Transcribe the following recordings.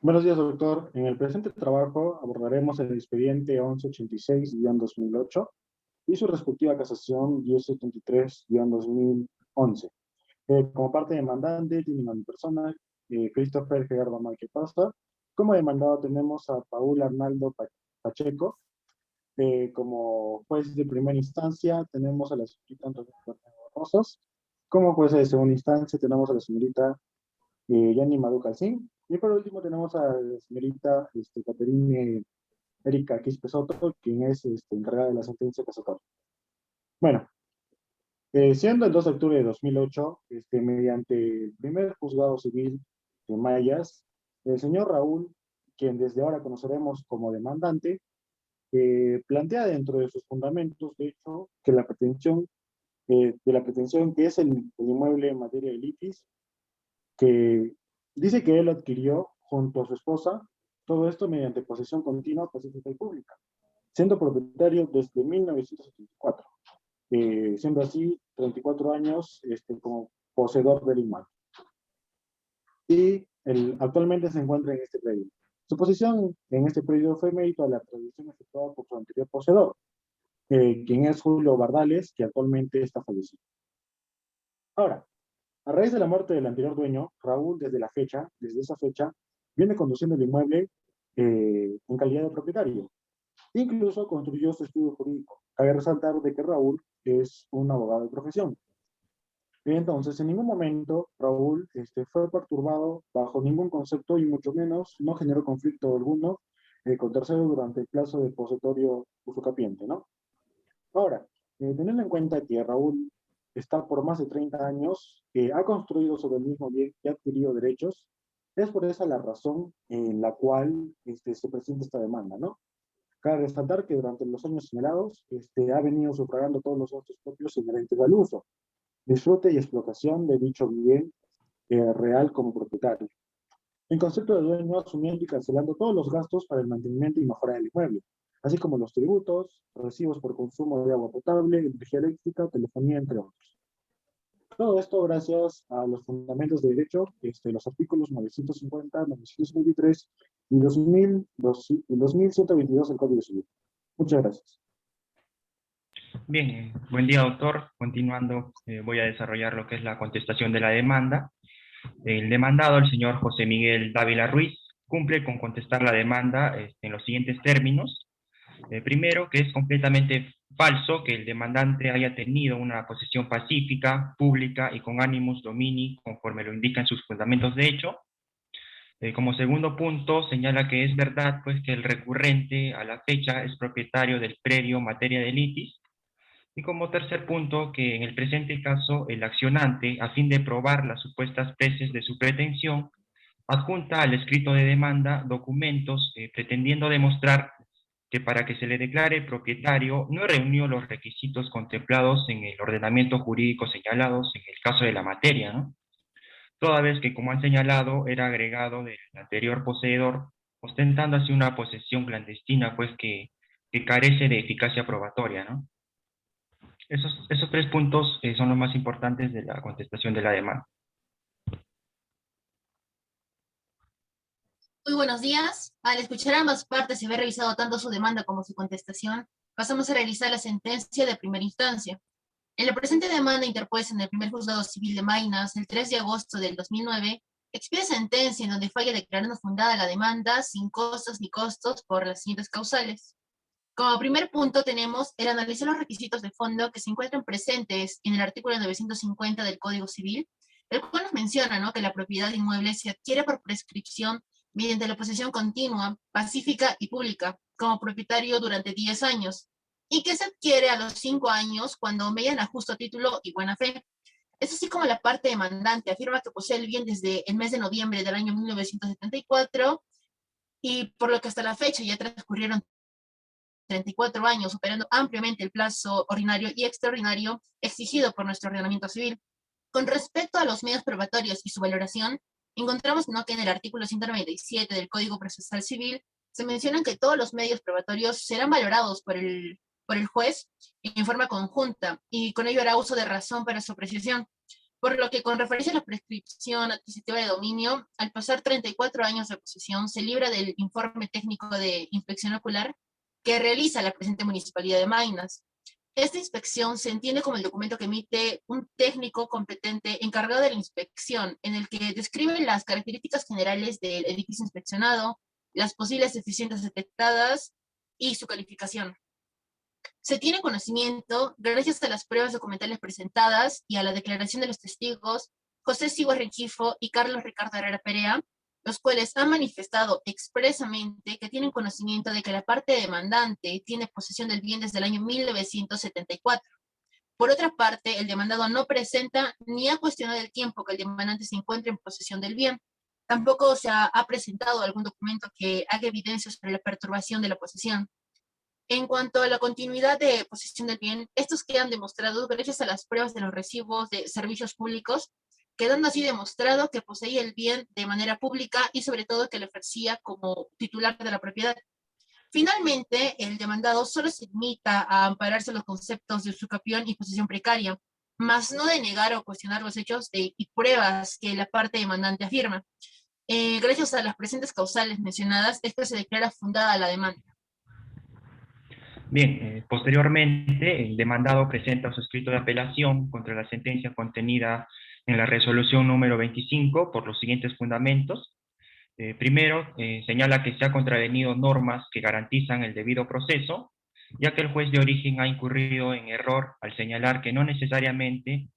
Buenos días, doctor. En el presente trabajo abordaremos el expediente 1186-2008 y su respectiva casación 1073-2011. Como parte demandante, tienen a mi persona, Christopher Gerardo Márquez Pasta. Como demandado tenemos a Paul Arnaldo Pacheco. Como juez de primera instancia tenemos a la señorita Antonio Rosas. Como juez de segunda instancia tenemos a la señorita Yanni Madu Calcín. Y por último tenemos a la señorita Caterine Erika Quispe Soto, quien es encargada de la sentencia casatoria. Bueno, siendo el 2 de octubre de 2008, mediante el primer juzgado civil de Mayas, el señor Raúl, quien desde ahora conoceremos como demandante, plantea dentro de sus fundamentos, de hecho, que la pretensión que es el inmueble en materia de litis, que dice que él lo adquirió junto a su esposa, todo esto mediante posesión continua, pacífica y pública, siendo propietario desde 1974, siendo así 34 años como poseedor del inmueble. Y actualmente se encuentra en este predio. Su posición en este predio fue mérito a la tradición efectuada por su anterior poseedor, quien es Julio Bardales, que actualmente está fallecido. Ahora, a raíz de la muerte del anterior dueño, Raúl desde esa fecha, viene conduciendo el inmueble en calidad de propietario. Incluso construyó su estudio jurídico. Cabe resaltar de que Raúl es un abogado de profesión. Entonces, en ningún momento Raúl fue perturbado bajo ningún concepto y mucho menos no generó conflicto alguno con terceros durante el plazo de positorio usucapiente, ¿no? Ahora, teniendo en cuenta que Raúl está por más de 30 años, ha construido sobre el mismo bien y ha adquirido derechos, es por esa la razón en la cual se presenta esta demanda, ¿no? Cabe resaltar que durante los años señalados ha venido sufragando todos los gastos propios inherentes al uso, disfrute y explotación de dicho bien real como propietario. En concepto de dueño, asumiendo y cancelando todos los gastos para el mantenimiento y mejora del inmueble, así como los tributos, recibos por consumo de agua potable, energía eléctrica, telefonía, entre otros. Todo esto gracias a los fundamentos de derecho, los artículos 950, 923 y 2122 del Código Civil. Muchas gracias. Bien, buen día, doctor. Continuando, voy a desarrollar lo que es la contestación de la demanda. El demandado, el señor José Miguel Dávila Ruiz, cumple con contestar la demanda en los siguientes términos. Primero, que es completamente falso que el demandante haya tenido una posesión pacífica, pública y con animus domini, conforme lo indican sus fundamentos de hecho. Como segundo punto, señala que es verdad pues, que el recurrente a la fecha es propietario del predio materia de litis. Y como tercer punto, que en el presente caso, el accionante, a fin de probar las supuestas tesis de su pretensión, adjunta al escrito de demanda documentos pretendiendo demostrar que para que se le declare propietario no reunió los requisitos contemplados en el ordenamiento jurídico señalados en el caso de la materia, ¿no? Toda vez que, como han señalado, era agregado del anterior poseedor, ostentando así una posesión clandestina, pues que carece de eficacia probatoria, ¿no? Esos tres puntos son los más importantes de la contestación de la demanda. Muy buenos días. Al escuchar ambas partes y haber revisado tanto su demanda como su contestación, pasamos a realizar la sentencia de primera instancia. En la presente demanda interpuesta en el primer juzgado civil de Maynas el 3 de agosto del 2009, expide sentencia en donde falla declarando fundada la demanda sin costos ni costos por las siguientes causales. Como primer punto tenemos el analizar los requisitos de fondo que se encuentran presentes en el artículo 950 del Código Civil, el cual nos menciona, ¿no?, que la propiedad inmueble se adquiere por prescripción mediante la posesión continua, pacífica y pública, como propietario durante 10 años, y que se adquiere a los 5 años cuando median a justo título y buena fe. Es así como la parte demandante afirma que posee el bien desde el mes de noviembre del año 1974, y por lo que hasta la fecha ya transcurrieron 34 años, superando ampliamente el plazo ordinario y extraordinario exigido por nuestro ordenamiento civil. Con respecto a los medios probatorios y su valoración, encontramos, ¿no?, que en el artículo 197 del Código Procesal Civil se mencionan que todos los medios probatorios serán valorados por el juez en forma conjunta y con ello hará uso de razón para su apreciación. por lo que con referencia a la prescripción adquisitiva de dominio, al pasar 34 años de posesión, se libra del informe técnico de inspección ocular que realiza la presente Municipalidad de Maynas. Esta inspección se entiende como el documento que emite un técnico competente encargado de la inspección, en el que describe las características generales del edificio inspeccionado, las posibles deficiencias detectadas y su calificación. Se tiene conocimiento, gracias a las pruebas documentales presentadas y a la declaración de los testigos, José Sigua Rechifo y Carlos Ricardo Herrera Perea, los cuales han manifestado expresamente que tienen conocimiento de que la parte demandante tiene posesión del bien desde el año 1974. Por otra parte, el demandado no presenta ni ha cuestionado el tiempo que el demandante se encuentre en posesión del bien. Tampoco se ha presentado algún documento que haga evidencia sobre la perturbación de la posesión. En cuanto a la continuidad de posesión del bien, estos quedan demostrados gracias a las pruebas de los recibos de servicios públicos, quedando así demostrado que poseía el bien de manera pública y sobre todo que le ejercía como titular de la propiedad. Finalmente, el demandado solo se limita a ampararse en los conceptos de usucapión y posesión precaria, mas no de negar o cuestionar los hechos y pruebas que la parte demandante afirma. Gracias a las presentes causales mencionadas, esta se declara fundada la demanda. Bien, posteriormente el demandado presenta su escrito de apelación contra la sentencia contenida en la resolución número 25 por los siguientes fundamentos. Primero, señala que se ha contravenido normas que garantizan el debido proceso, ya que el juez de origen ha incurrido en error al señalar que no necesariamente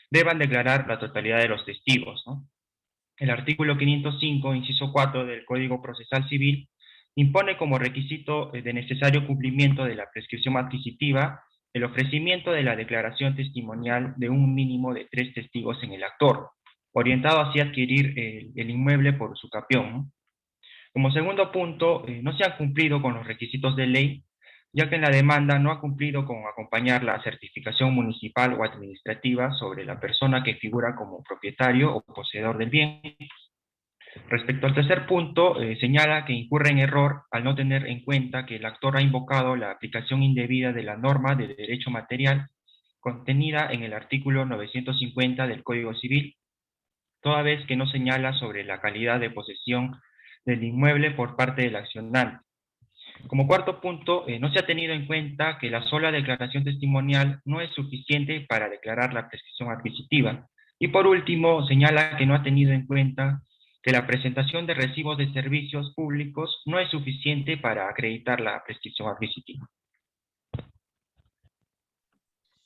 deban declarar la totalidad de los testigos, ¿no? El artículo 505, inciso 4 del Código Procesal Civil impone como requisito de necesario cumplimiento de la prescripción adquisitiva el ofrecimiento de la declaración testimonial de un mínimo de 3 testigos en el actor, orientado hacia adquirir el inmueble por usucapión, ¿no? Como segundo punto, no se han cumplido con los requisitos de ley, ya que en la demanda no ha cumplido con acompañar la certificación municipal o administrativa sobre la persona que figura como propietario o poseedor del bien. Respecto al tercer punto, señala que incurre en error al no tener en cuenta que el actor ha invocado la aplicación indebida de la norma de derecho material contenida en el artículo 950 del Código Civil, toda vez que no señala sobre la calidad de posesión del inmueble por parte del accionante. Como cuarto punto, no se ha tenido en cuenta que la sola declaración testimonial no es suficiente para declarar la prescripción adquisitiva. Y por último, señala que no ha tenido en cuenta que la presentación de recibos de servicios públicos no es suficiente para acreditar la prescripción adquisitiva.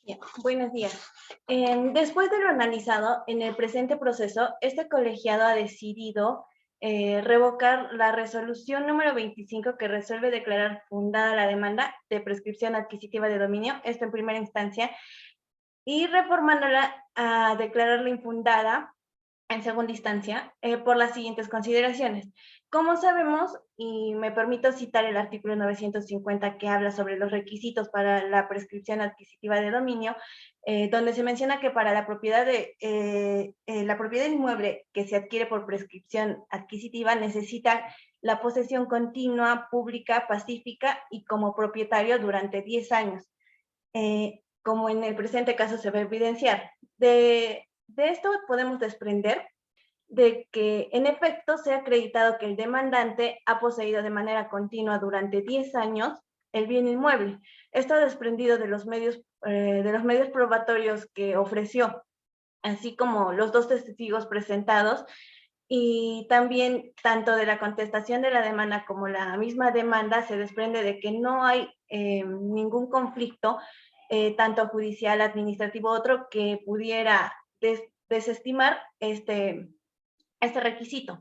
Bien, buenos días. Después de lo analizado, en el presente proceso, este colegiado ha decidido revocar la resolución número 25 que resuelve declarar fundada la demanda de prescripción adquisitiva de dominio, esto en primera instancia, y reformándola a declararla infundada en segunda instancia por las siguientes consideraciones. Como sabemos, y me permito citar el artículo 950 que habla sobre los requisitos para la prescripción adquisitiva de dominio, donde se menciona que para la propiedad inmueble que se adquiere por prescripción adquisitiva necesita la posesión continua, pública, pacífica y como propietario durante 10 años, como en el presente caso se va a evidenciar. De esto podemos desprender de que en efecto se ha acreditado que el demandante ha poseído de manera continua durante 10 años el bien inmueble. Esto desprendido de los medios probatorios que ofreció, así como los 2 testigos presentados, y también tanto de la contestación de la demanda como la misma demanda se desprende de que no hay ningún conflicto, tanto judicial, administrativo, otro, que pudiera desestimar este requisito.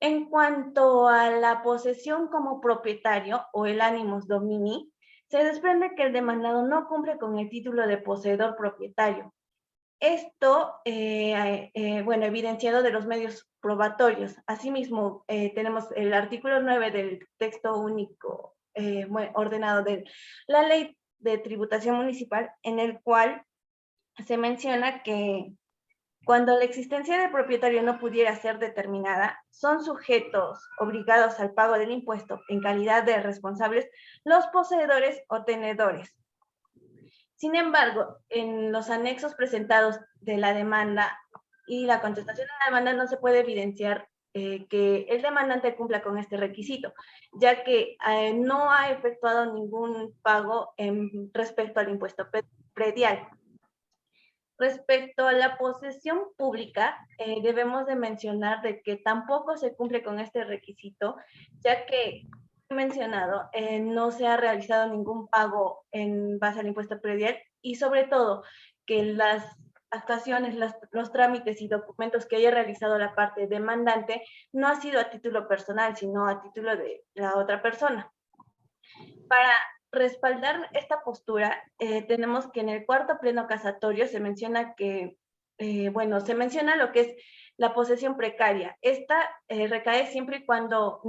En cuanto a la posesión como propietario o el animus domini, se desprende que el demandado no cumple con el título de poseedor propietario. Esto, bueno, evidenciado de los medios probatorios. Asimismo, tenemos el artículo 9 del texto único ordenado de la Ley de Tributación Municipal, en el cual se menciona que cuando la existencia del propietario no pudiera ser determinada, son sujetos obligados al pago del impuesto en calidad de responsables los poseedores o tenedores. Sin embargo, en los anexos presentados de la demanda y la contestación de la demanda no se puede evidenciar que el demandante cumpla con este requisito, ya que no ha efectuado ningún pago respecto al impuesto predial. Respecto a la posesión pública, debemos de mencionar de que tampoco se cumple con este requisito, ya que, mencionado, no se ha realizado ningún pago en base al impuesto predial y sobre todo que las actuaciones, los trámites y documentos que haya realizado la parte demandante no ha sido a título personal, sino a título de la otra persona. Para respaldar esta postura, tenemos que en el cuarto pleno casatorio se menciona que, se menciona lo que es la posesión precaria. Esta recae siempre y cuando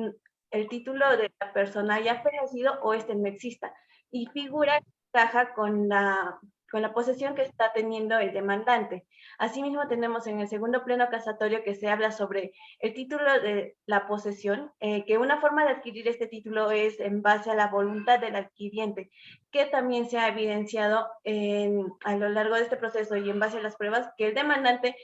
el título de la persona haya fallecido o este no exista, y figura caja con la posesión que está teniendo el demandante. Asimismo, tenemos en el segundo pleno casatorio que se habla sobre el título de la posesión, que una forma de adquirir este título es en base a la voluntad del adquiriente, que también se ha evidenciado a lo largo de este proceso y en base a las pruebas que el demandante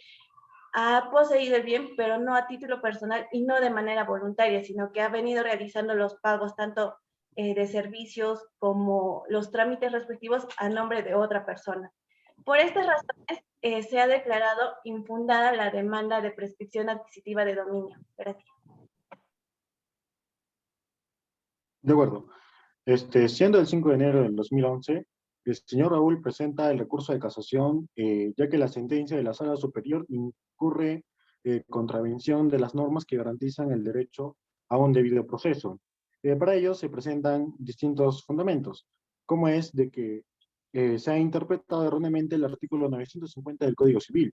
ha poseído el bien, pero no a título personal y no de manera voluntaria, sino que ha venido realizando los pagos tanto de servicios como los trámites respectivos a nombre de otra persona. Por estas razones, se ha declarado infundada la demanda de prescripción adquisitiva de dominio. Gracias. De acuerdo. Siendo el 5 de enero del 2011, el señor Raúl presenta el recurso de casación, ya que la sentencia de la Sala Superior incurre contravención de las normas que garantizan el derecho a un debido proceso. Para ello se presentan distintos fundamentos, como es de que se ha interpretado erróneamente el artículo 950 del Código Civil,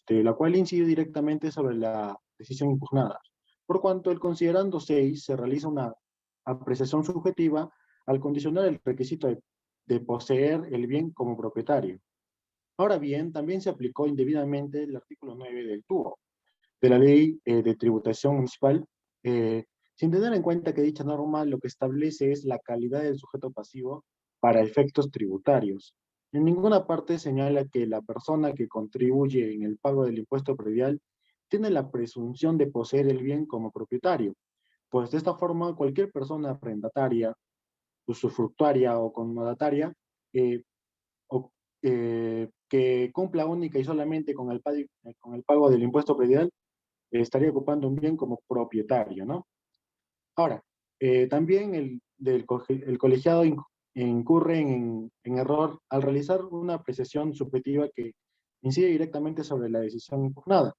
la cual incide directamente sobre la decisión impugnada, por cuanto el considerando 6 se realiza una apreciación subjetiva al condicionar el requisito de poseer el bien como propietario. Ahora bien, también se aplicó indebidamente el artículo 9 del TUO, de la Ley de Tributación Municipal, sin tener en cuenta que dicha norma lo que establece es la calidad del sujeto pasivo para efectos tributarios. En ninguna parte señala que la persona que contribuye en el pago del impuesto predial tiene la presunción de poseer el bien como propietario, pues de esta forma cualquier persona arrendataria, usufructuaria o conmodataria, que cumpla única y solamente con el pago del impuesto predial, estaría ocupando un bien como propietario, ¿no? Ahora, también el colegiado incurre en error al realizar una apreciación subjetiva que incide directamente sobre la decisión impugnada,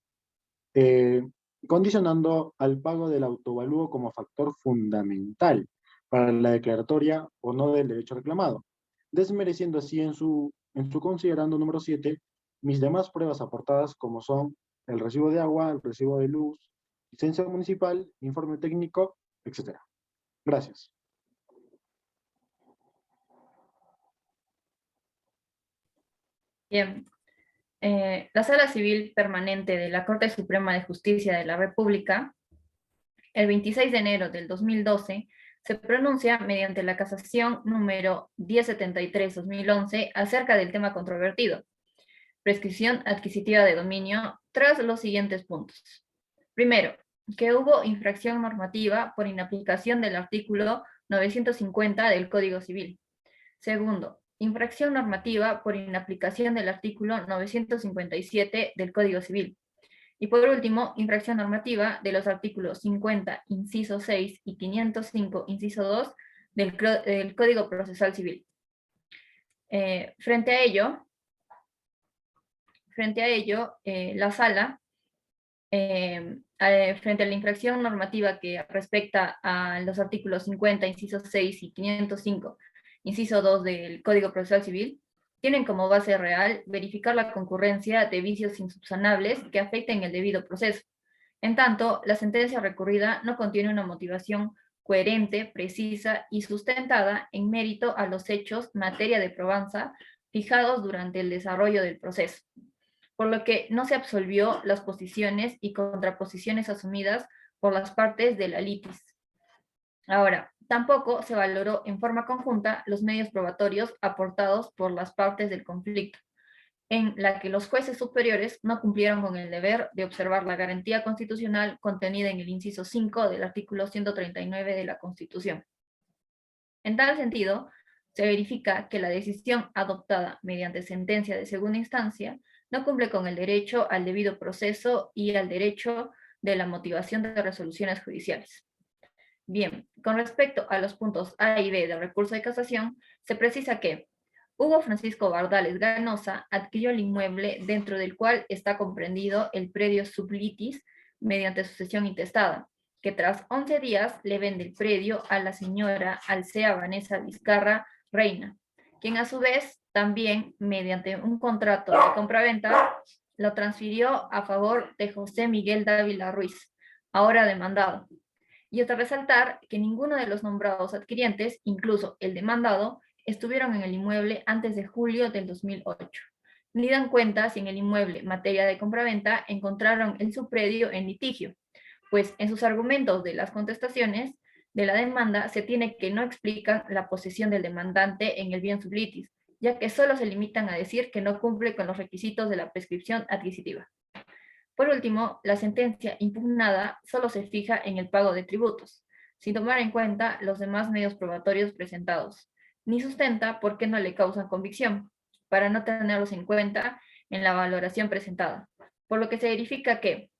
condicionando al pago del autovalúo como factor fundamental para la declaratoria o no del derecho reclamado, desmereciendo así en su considerando número 7 mis demás pruebas aportadas como son el recibo de agua, el recibo de luz, licencia municipal, informe técnico, etc. Gracias. Bien. La Sala Civil Permanente de la Corte Suprema de Justicia de la República, el 26 de enero del 2012, se pronuncia mediante la casación número 1073-2011 acerca del tema controvertido, prescripción adquisitiva de dominio, tras los siguientes puntos. Primero, que hubo infracción normativa por inaplicación del artículo 950 del Código Civil. Segundo, infracción normativa por inaplicación del artículo 957 del Código Civil. Y por último, infracción normativa de los artículos 50, inciso 6 y 505, inciso 2 del Código Procesal Civil. Frente a ello, la Sala, frente a la infracción normativa que respecta a los artículos 50, inciso 6 y 505, inciso 2 del Código Procesal Civil, tienen como base real verificar la concurrencia de vicios insubsanables que afecten el debido proceso. En tanto, la sentencia recurrida no contiene una motivación coherente, precisa y sustentada en mérito a los hechos materia de probanza fijados durante el desarrollo del proceso, por lo que no se absolvió las posiciones y contraposiciones asumidas por las partes de la litis. Ahora, tampoco se valoró en forma conjunta los medios probatorios aportados por las partes del conflicto, en la que los jueces superiores no cumplieron con el deber de observar la garantía constitucional contenida en el inciso 5 del artículo 139 de la Constitución. En tal sentido, se verifica que la decisión adoptada mediante sentencia de segunda instancia no cumple con el derecho al debido proceso y al derecho de la motivación de resoluciones judiciales. Bien, con respecto a los puntos A y B del recurso de casación, se precisa que Hugo Francisco Bardales Ganosa adquirió el inmueble dentro del cual está comprendido el predio sublitis mediante sucesión intestada, que tras 11 días le vende el predio a la señora Alcea Vanessa Vizcarra Reina, quien a su vez también, mediante un contrato de compraventa, lo transfirió a favor de José Miguel Dávila Ruiz, ahora demandado. Y hasta resaltar que ninguno de los nombrados adquirientes, incluso el demandado, estuvieron en el inmueble antes de julio del 2008. Ni dan cuenta si en el inmueble, materia de compraventa, encontraron el subpredio en litigio, pues en sus argumentos de las contestaciones de la demanda se tiene que no explican la posesión del demandante en el bien sublitis, ya que solo se limitan a decir que no cumple con los requisitos de la prescripción adquisitiva. Por último, la sentencia impugnada solo se fija en el pago de tributos, sin tomar en cuenta los demás medios probatorios presentados, ni sustenta por qué no le causan convicción, para no tenerlos en cuenta en la valoración presentada, por lo que se verifica que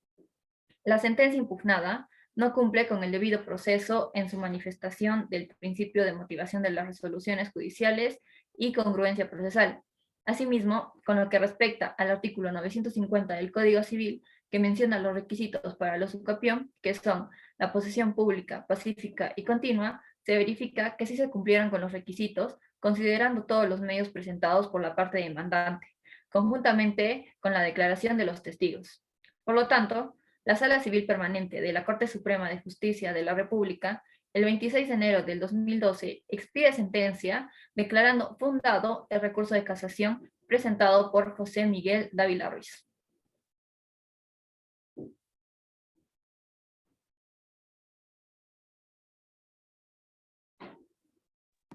la sentencia impugnada no cumple con el debido proceso en su manifestación del principio de motivación de las resoluciones judiciales y congruencia procesal. Asimismo, con lo que respecta al artículo 950 del Código Civil, que menciona los requisitos para la usucapión, que son la posesión pública, pacífica y continua, se verifica que sí se cumplieron con los requisitos, considerando todos los medios presentados por la parte demandante, conjuntamente con la declaración de los testigos. Por lo tanto, la Sala Civil Permanente de la Corte Suprema de Justicia de la República, el 26 de enero del 2012, expide sentencia declarando fundado el recurso de casación presentado por José Miguel Dávila Ruiz.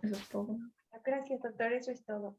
Eso es todo. Gracias, doctor. Eso es todo.